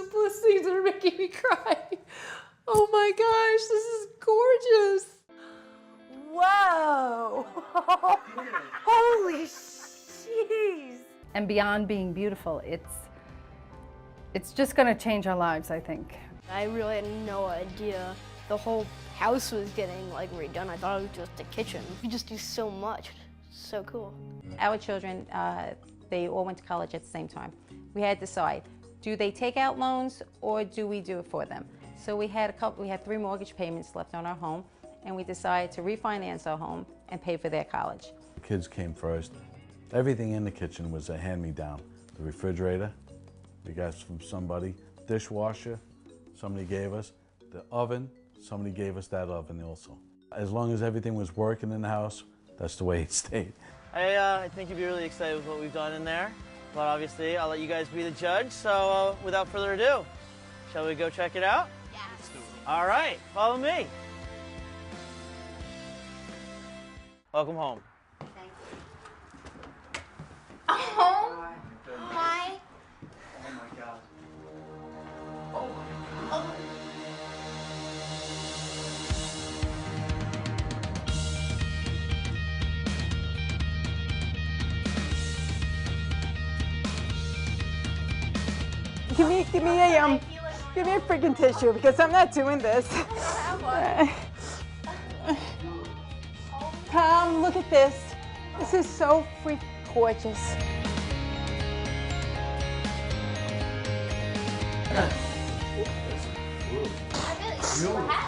simplest things that are making me cry. Oh my gosh, this is gorgeous. Whoa. Holy jeez. And beyond being beautiful, it's just going to change our lives, I think. I really had no idea the whole house was getting like redone. I thought it was just a kitchen. You just do so much. So cool. Our children, they all went to college at the same time. We had to decide, do they take out loans or do we do it for them? So we had 3 mortgage payments left on our home, and we decided to refinance our home and pay for their college. Kids came first. Everything in the kitchen was a hand-me-down. The refrigerator, we got from somebody. Dishwasher, somebody gave us. The oven, somebody gave us that oven also. As long as everything was working in the house, that's the way it stayed. I think you'd be really excited with what we've done in there, but obviously I'll let you guys be the judge, so without further ado, shall we go check it out? Yes. Let's do it. All right, follow me. Welcome home. Thank you. Oh my. Oh my God. Give me a freaking tissue because I'm not doing this. Tom, look at this. This is so freaking gorgeous.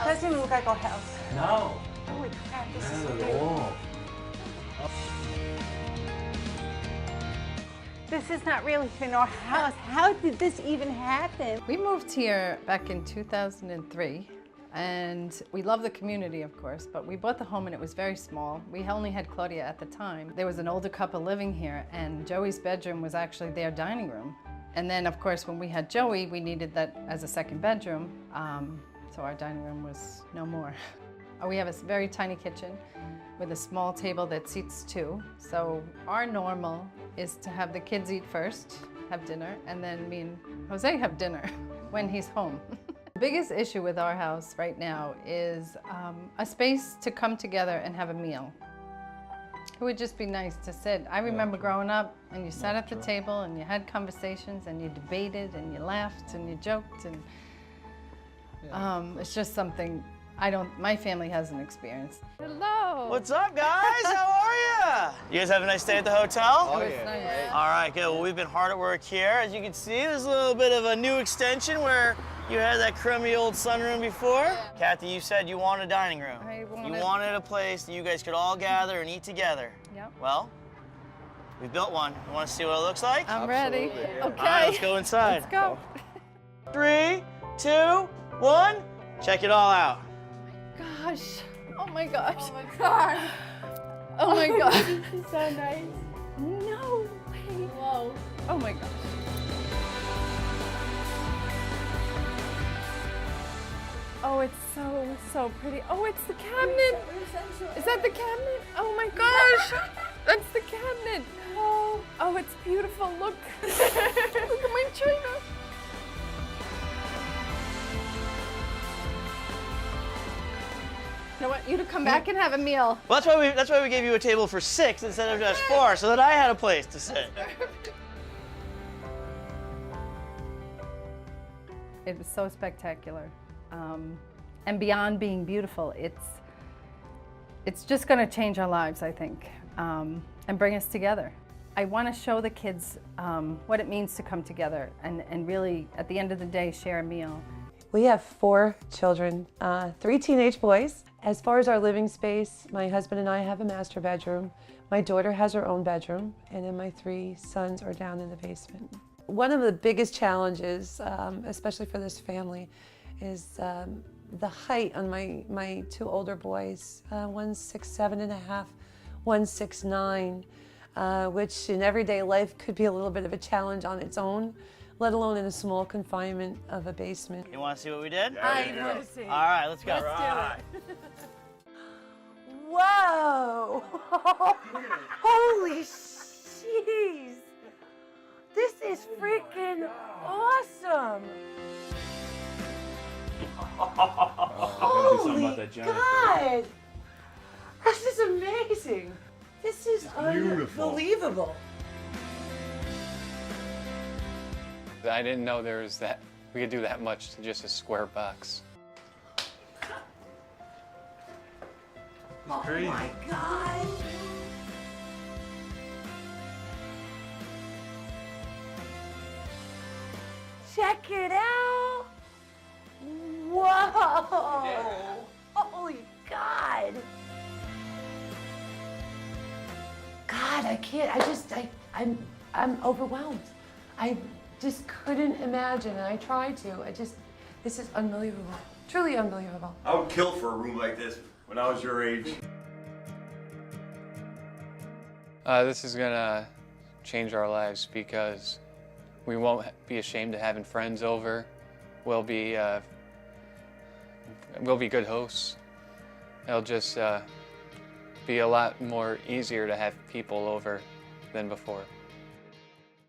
Doesn't even look like our house. No. Holy crap, this is Not big. at all. This is not really even our house. How did this even happen? We moved here back in 2003, and we love the community, of course, but we bought the home and it was very small. We only had Claudia at the time. There was an older couple living here, and Joey's bedroom was actually their dining room. And then, of course, when we had Joey, we needed that as a second bedroom, so our dining room was no more. We have a very tiny kitchen with a small table that seats 2. So our normal is to have the kids eat first, have dinner, and then me and Jose have dinner when he's home. The biggest issue with our house right now is a space to come together and have a meal. It would just be nice to sit. I remember growing up and you sat at the table and you had conversations and you debated and you laughed and you joked, and it's just something my family hasn't experienced. Hello. What's up, guys? How are you? You guys have a nice day at the hotel? Oh, yeah. Nice. All right, good. Well, we've been hard at work here. As you can see, there's a little bit of a new extension where you had that crummy old sunroom before. Yeah. Kathy, you said you wanted a dining room. You wanted a place that you guys could all gather and eat together. Yep. Well, we built one. You want to see what it looks like? I'm ready. Okay. All right, let's go inside. Let's go. 3, 2, 1. Check it all out. Gosh. Oh my gosh. Oh my god. Oh my god. This is so nice. No way. Whoa. Oh my gosh. Oh, it's so pretty. Oh, it's the cabinet. Is that the cabinet? Oh my gosh. That's the cabinet. Oh, it's beautiful. Look. Look at my china. You know what? You to come back and have a meal. Well, that's why we gave you a table for 6 instead of just 4, so that I had a place to sit. It was so spectacular. And beyond being beautiful, it's just going to change our lives, I think, and bring us together. I want to show the kids what it means to come together and really, at the end of the day, share a meal. We have 4 children, 3 teenage boys. As far as our living space, my husband and I have a master bedroom. My daughter has her own bedroom, and then my 3 sons are down in the basement. One of the biggest challenges, especially for this family, is the height on my 2 older boys. One's 6'7½", one's 6'9", which in everyday life could be a little bit of a challenge on its own, let alone in a small confinement of a basement. You want to see what we did? I want to see. All right, let's go. Let's do it. Whoa! Holy jeez! This is freaking awesome. Holy God. This is amazing. This is unbelievable. I didn't know there was that, we could do that much to just a square box. Oh my God. Check it out. Whoa. Holy God. God, I can't, I'm overwhelmed. I just couldn't imagine, and I tried to. This is unbelievable. Truly unbelievable. I would kill for a room like this when I was your age. This is gonna change our lives because we won't be ashamed of having friends over. We'll be good hosts. It'll just be a lot more easier to have people over than before.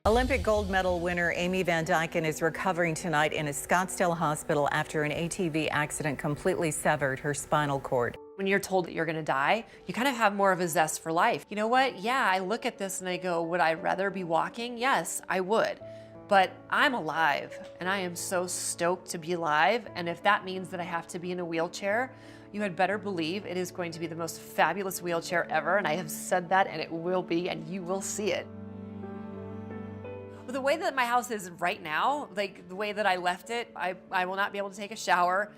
Olympic gold medal winner Amy Van Dyken is recovering tonight in a Scottsdale hospital after an ATV accident completely severed her spinal cord. When you're told that you're gonna die, you kind of have more of a zest for life. You know what? Yeah, I look at this and I go, would I rather be walking? Yes, I would. But I'm alive, and I am so stoked to be alive. And if that means that I have to be in a wheelchair, you had better believe it is going to be the most fabulous wheelchair ever. And I have said that, and it will be, and you will see it. The way that my house is right now, like the way that I left it, I will not be able to take a shower.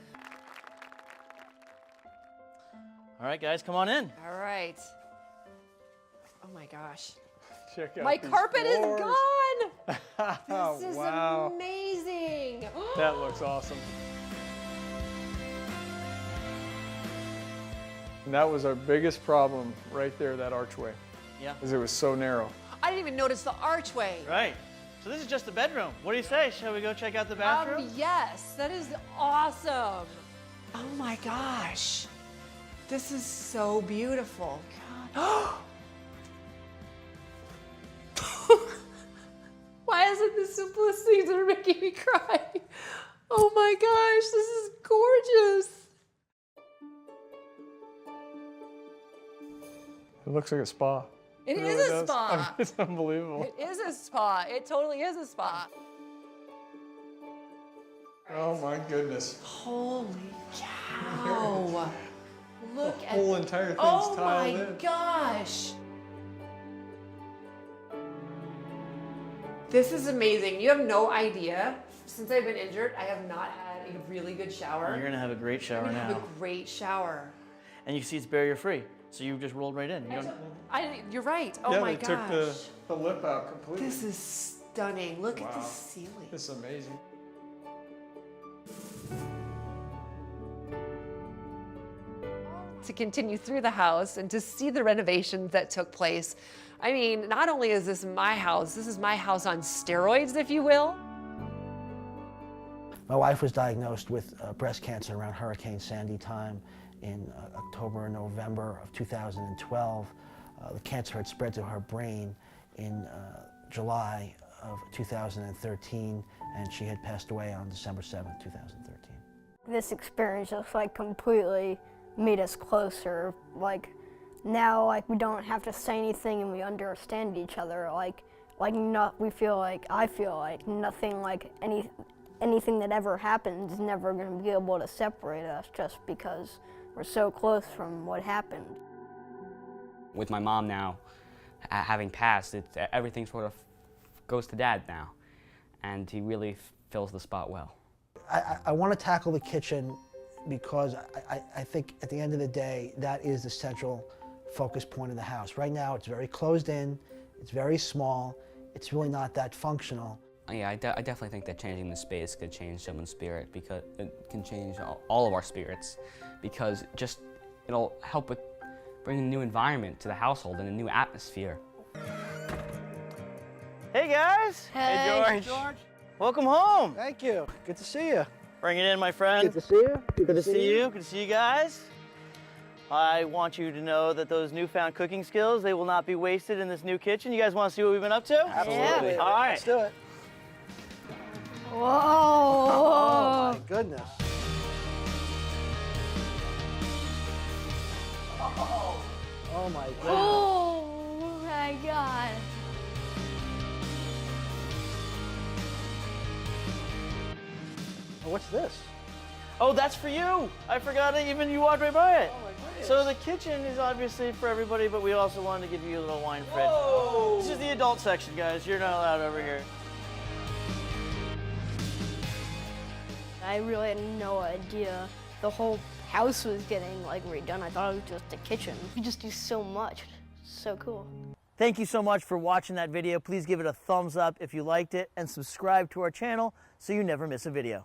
All right, guys, come on in. All right. Oh my gosh. Check out My these carpet is floors. gone. Oh, This is wow. amazing. That looks awesome. And that was our biggest problem right there, that archway. Yeah. Because it was so narrow. I didn't even notice the archway. Right. So this is just the bedroom. What do you say? Shall we go check out the bathroom? Yes, that is awesome. Oh my gosh. This is so beautiful. God. Why is it the simplest things that are making me cry? Oh my gosh, this is gorgeous. It looks like a spa. It really is a does. spa. I mean, it's unbelievable. It is a spa. It totally is a spa. Oh my goodness. Holy cow. Look The at whole entire thing's oh tiled my in. gosh. This is amazing. You have no idea. Since I've been injured, I have not had a really good shower. You're gonna have a great shower I'm gonna now. have a great shower. And you see it's barrier free. So you just rolled right in. You don't, You're right. Oh Yeah, my they gosh. took the lip out completely. This is stunning. Look at the Wow. ceiling. It's amazing. To continue through the house and to see the renovations that took place. I mean, not only is this my house, this is my house on steroids, if you will. My wife was diagnosed with breast cancer around Hurricane Sandy time in October and November of 2012. The cancer had spread to her brain in July of 2013, and she had passed away on December 7th, 2013. This experience just like completely made us closer. Like now, like we don't have to say anything and we understand each other. I feel like nothing like anything that ever happens is never going to be able to separate us just because we're so close from what happened. With my mom now having passed, everything sort of goes to Dad now, and he really fills the spot well. I want to tackle the kitchen because I think at the end of the day, that is the central focus point of the house. Right now, it's very closed in, it's very small, it's really not that functional. Yeah, I definitely think that changing the space could change someone's spirit, because it can change all of our spirits, because it'll help with bringing a new environment to the household and a new atmosphere. Hey guys! Hey, George! Welcome home! Thank you. Good to see you. Bring it in, my friend. Good to see you. Good to see you. Good to see you guys. I want you to know that those newfound cooking skills, they will not be wasted in this new kitchen. You guys want to see what we've been up to? Absolutely. All right. Let's do it. Whoa! Oh my goodness. Oh my goodness. Oh my God! Oh, what's this? Oh, that's for you. I forgot it, even you walked right by it. Oh my goodness. So the kitchen is obviously for everybody, but we also wanted to give you a little wine fridge. Whoa. This is the adult section, guys. You're not allowed over here. I really had no idea the whole house was getting like redone. I thought it was just the kitchen. We just do so much. So cool. Thank you so much for watching that video. Please give it a thumbs up if you liked it and subscribe to our channel so you never miss a video.